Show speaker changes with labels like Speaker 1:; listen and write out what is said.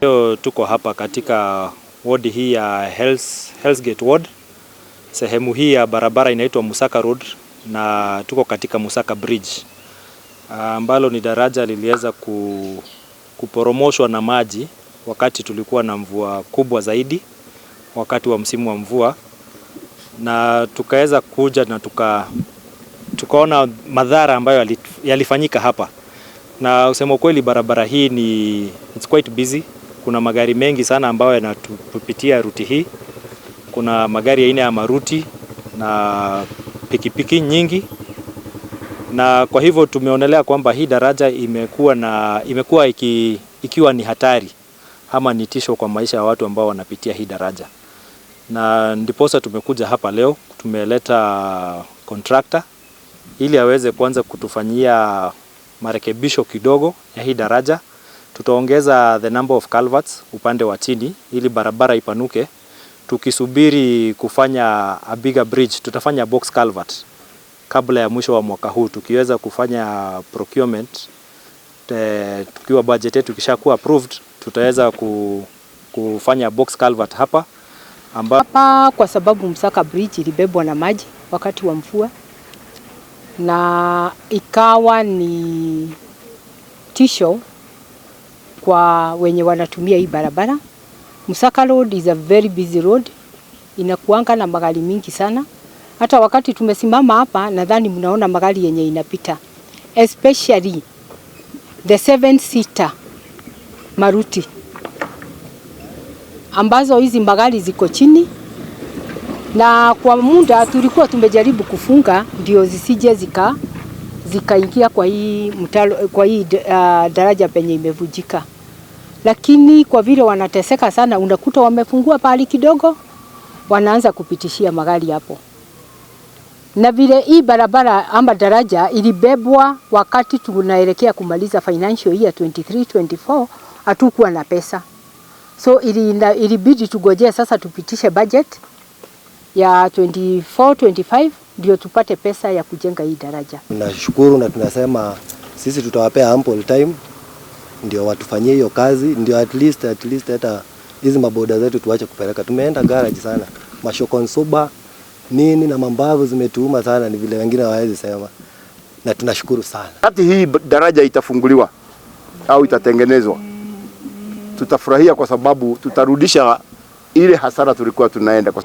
Speaker 1: Leo tuko hapa katika ward hii ya Hell's Gate ward. Sehemu hii ya barabara inaitwa Musaka Road na tuko katika Musaka Bridge ambalo ni daraja liliweza kuporomoshwa na maji wakati tulikuwa na mvua kubwa zaidi wakati wa msimu wa mvua, na tukaweza kuja na tukaona madhara ambayo yalifanyika hapa. Na usema kweli barabara hii it's quite busy. Kuna magari mengi sana ambayo yanatupitia ruti hii. Kuna magari aina ya maruti na pikipiki nyingi, na kwa hivyo tumeonelea kwamba hii daraja imekuwa ikiwa ni hatari ama ni tisho kwa maisha ya watu ambao wanapitia hii daraja. Na ndiposa tumekuja hapa leo, tumeleta contractor ili aweze kuanza kutufanyia marekebisho kidogo ya hii daraja. Tutaongeza the number of culverts upande wa chini ili barabara ipanuke. Tukisubiri kufanya a bigger bridge, tutafanya box culvert kabla ya mwisho wa mwaka huu. Tukiweza kufanya procurement, tukiwa budget yetu kishakuwa approved, tutaweza kufanya box culvert hapa
Speaker 2: kwa sababu Musaka Bridge ilibebwa na maji wakati wa mvua na ikawa ni tisho kwa wenye wanatumia hii barabara. Musaka Road is a very busy road. Inakuanga na magari mingi sana. Hata wakati tumesimama hapa nadhani mnaona magari yenye inapita. Especially the 7-seater maruti. Ambazo hizi magari ziko chini. Na kwa muda tulikuwa tumejaribu kufunga ndio zisije zikaingia kwa hii daraja penye imevujika. Lakini kwa vile wanateseka sana, unakuta wamefungua pahali kidogo, wanaanza kupitishia magari hapo. Na vile hii barabara ama daraja ilibebwa wakati tunaelekea kumaliza financial year 23-24, hatukuwa na pesa. So ilibidi tugojee sasa tupitishe budget ya 24-25 ndio tupate pesa ya kujenga hii daraja.
Speaker 3: Tunashukuru na tunasema sisi tutawapea ample time ndio watufanyie hiyo kazi, ndio at least hata hizi maboda zetu tuache kupeleka. Tumeenda garage sana, mashokonsuba nini na mambavu zimetuuma sana, ni vile wengine hawawezi sema, na tunashukuru sana.
Speaker 4: Hata hii daraja itafunguliwa au itatengenezwa, tutafurahia kwa sababu tutarudisha ile hasara tulikuwa tunaenda kwa